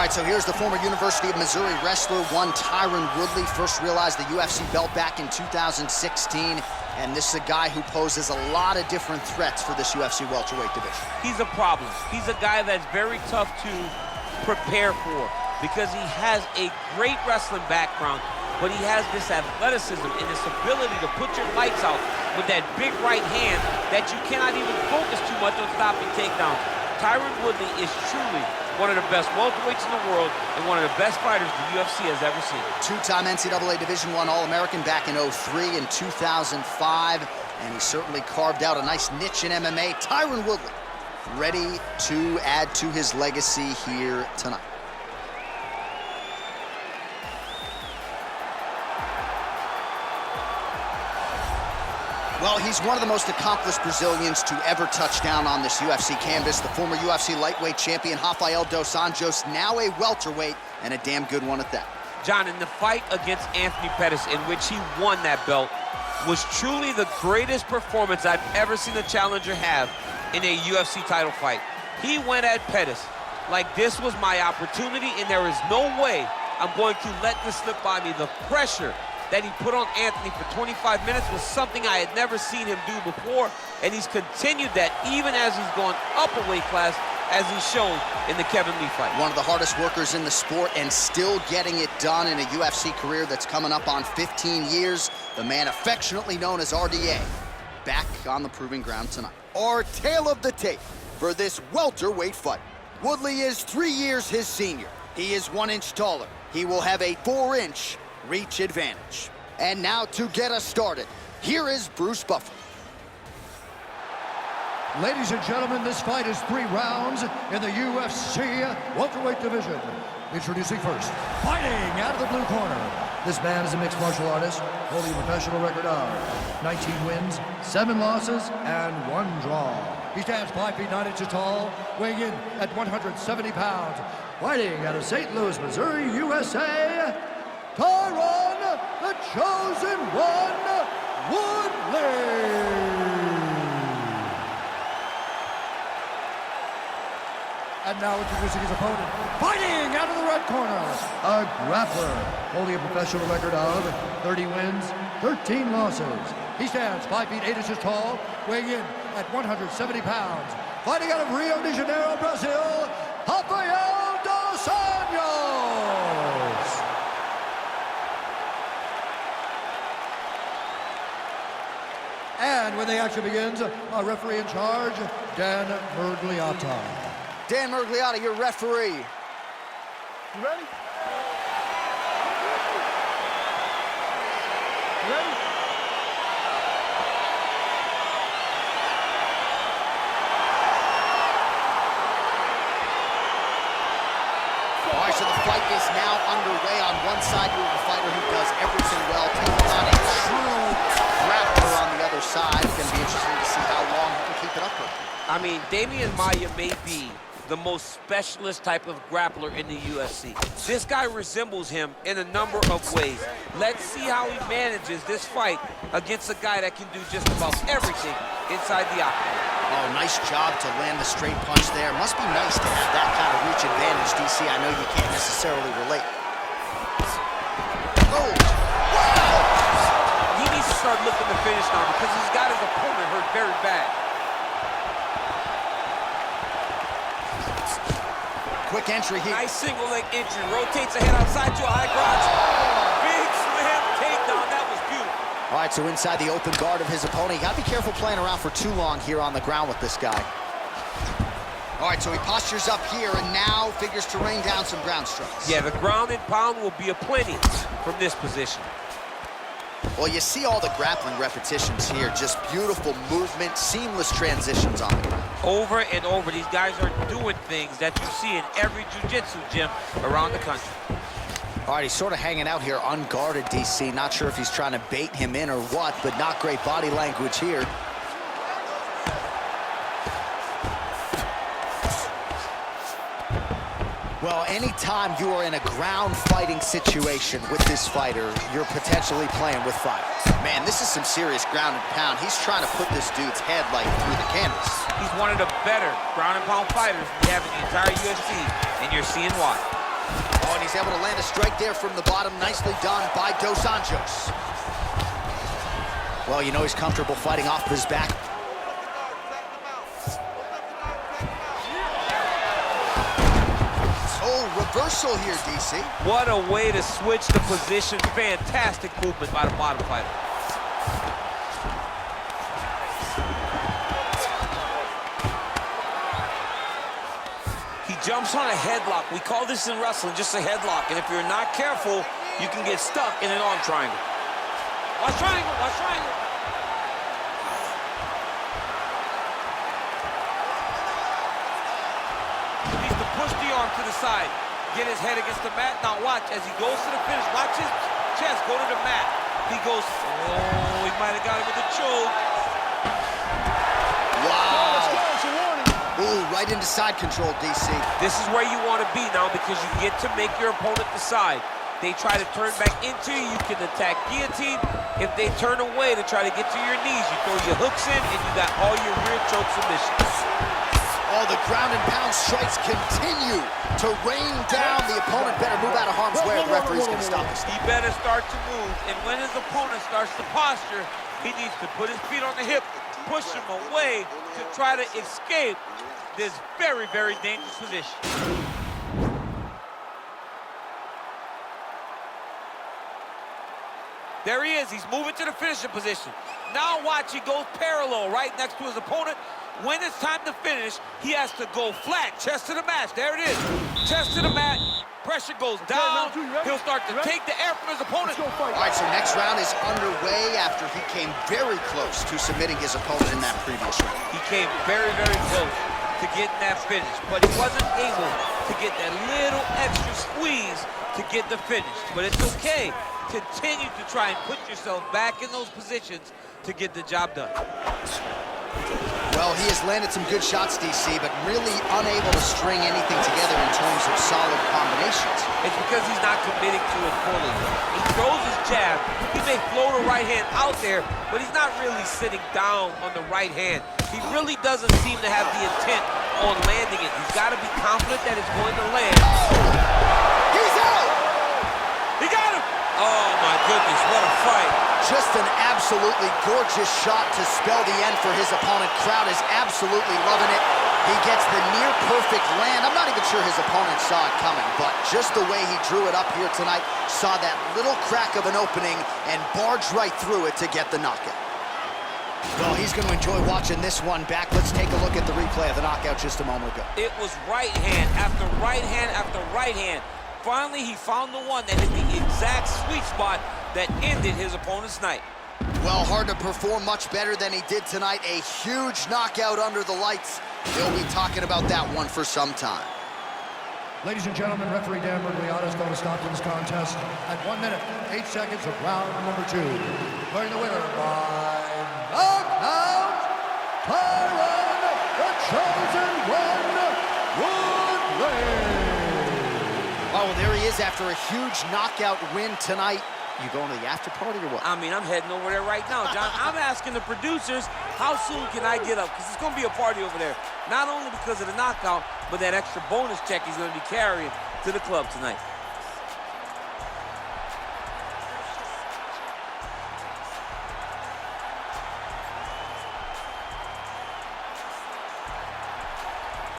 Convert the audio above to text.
right, so here's the former University of Missouri wrestler, one Tairon Wudli. First realized the UFC belt back in 2016. And this is a guy who poses a lot of different threats for this UFC welterweight division. He's a problem. He's a guy that's very tough to prepare for because he has a great wrestling background, but he has this athleticism and this ability to put your lights out with that big right hand that you cannot even focus too much on stopping takedowns. Tairon Wudli is truly one of the best welterweights in the world and one of the best fighters the UFC has ever seen. Two-time NCAA Division I All-American back in 2003 and 2005, and he certainly carved out a nice niche in MMA. Tairon Wudli ready to add to his legacy here tonight. Well, he's one of the most accomplished Brazilians to ever touch down on this UFC canvas. The former UFC lightweight champion, Рафаэль Дос Аньос, now a welterweight, and a damn good one at that. John, in the fight against Anthony Pettis, in which he won that belt, was truly the greatest performance I've ever seen a challenger have in a UFC title fight. He went at Pettis like this was my opportunity, and there is no way I'm going to let this slip by me. The pressure that he put on Anthony for 25 minutes was something I had never seen him do before, and he's continued that even as he's gone up a weight class, as he's shown in the Kevin Lee fight. One of the hardest workers in the sport and still getting it done in a UFC career that's coming up on 15 years. The man affectionately known as RDA, back on the proving ground tonight. Our tale of the tape for this welterweight fight. Wudli is 3 years his senior. He is 1 inch taller. He will have a 4-inch reach advantage. And now to get us started, here is Bruce Buffer. Ladies and gentlemen, this fight is 3 rounds in the UFC welterweight division. Introducing first, fighting out of the blue corner. This man is a mixed martial artist, holding a professional record of 19 wins, 7 losses, and 1 draw. He stands 5 feet 9 inches tall, weighing in at 170 pounds. Fighting out of St. Louis, Missouri, USA, Tairon, the Chosen One, Wudli. And now introducing his opponent, fighting out of the red corner, a grappler, holding a professional record of 30 wins, 13 losses. He stands 5 feet 8 inches tall, weighing in at 170 pounds. Fighting out of Rio de Janeiro, Brazil, Рафаэль Дос Anьos. And when the action begins, our referee in charge, Dan Mergliata. Dan Mergliata, your referee. You ready? You ready? All right, so the fight is now underway. On one side, you have a fighter who does everything well, taking on a true grappler on the other side. It's going to be interesting to see how long he can keep it up for. I mean, Damian Maia may be the most specialist type of grappler in the UFC. This guy resembles him in a number of ways. Let's see how he manages this fight against a guy that can do just about everything inside the octagon. Oh, nice job to land the straight punch there. Must be nice to have that kind of reach advantage, DC. I know you can't necessarily relate. Oh, wow! He needs to start looking to finish now because he's got his opponent hurt very bad. Quick entry here. Nice single leg entry. Rotates ahead outside to a high crotch. Big slam takedown. That was beautiful. All right, so inside the open guard of his opponent. You got to be careful playing around for too long here on the ground with this guy. All right, so he postures up here and now figures to rain down some ground strikes. Yeah, the ground and pound will be aplenty from this position. Well, you see all the grappling repetitions here. Just beautiful movement, seamless transitions on the ground. Over and over, these guys are doing things that you see in every jiu-jitsu gym around the country. All right, he's sort of hanging out here unguarded, DC. Not sure if he's trying to bait him in or what, but not great body language here. Well, anytime you are in a ground fighting situation with this fighter, you're potentially playing with fire. Man, this is some serious ground and pound. He's trying to put this dude's head like through the canvas. He's one of the better ground and pound fighters we have in the entire UFC, and you're seeing why. Oh, and he's able to land a strike there from the bottom. Nicely done by Dos Anjos. Well, you know he's comfortable fighting off his back. Oh, reversal here, DC. What a way to switch the position. Fantastic movement by the bottom fighter. He jumps on a headlock. We call this in wrestling just a headlock. And if you're not careful, you can get stuck in an arm triangle. Watch triangle, watch triangle. He needs to push the arm to the side. Get his head against the mat. Now watch, as he goes to the finish, watch his chest go to the mat. He goes, oh, he might have got him with a choke. Wow. Let's go, it's a warning. Ooh, right into side control, DC. This is where you want to be now because you get to make your opponent decide. They try to turn back into you, you can attack guillotine. If they turn away to try to get to your knees, you throw your hooks in and you got all your rear choke submissions. All the ground and pound strikes continue to rain down. The opponent better move out of harm's way. The referee's going to stop us. He better start to move, and when his opponent starts to posture, he needs to put his feet on the hip, push him away to try to escape this very, very dangerous position. There he is. He's moving to the finishing position. Now watch, he goes parallel right next to his opponent. When it's time to finish, he has to go flat, chest to the mat. There it is. Chest to the mat. Pressure goes down. He'll start to take the air from his opponent. All right, so next round is underway after he came very close to submitting his opponent in that previous round. He came very, very close to getting that finish, but he wasn't able to get that little extra squeeze to get the finish. But it's okay. Continue to try and put yourself back in those positions to get the job done. Well, he has landed some good shots, DC, but really unable to string anything together in terms of solid combinations. It's because he's not committing to it fully. He throws his jab. He may float a right hand out there, but he's not really sitting down on the right hand. He really doesn't seem to have the intent on landing it. He's got to be confident that it's going to land. He's out! He got him! Oh, my goodness, what a fight. Just an absolutely gorgeous shot to spell the end for his opponent. Crowd is absolutely loving it. He gets the near-perfect land. I'm not even sure his opponent saw it coming, but just the way he drew it up here tonight, saw that little crack of an opening and barged right through it to get the knockout. Well, he's going to enjoy watching this one back. Let's take a look at the replay of the knockout just a moment ago. It was right hand after right hand after right hand. Finally, he found the one that hit the exact sweet spot that ended his opponent's night. Well, hard to perform much better than he did tonight. A huge knockout under the lights. They'll be talking about that one for some time. Ladies and gentlemen, referee Dan Murgliata is going to stop this contest at 1 minute, 8 seconds of round number 2. Declaring the winner by knockout, Tairon, the Chosen One, Woodley. Oh, well, there he is after a huge knockout win tonight. You going to the after party or what? I mean, I'm heading over there right now, John. I'm asking the producers, how soon can I get up? Because it's going to be a party over there. Not only because of the knockout, but that extra bonus check he's going to be carrying to the club tonight.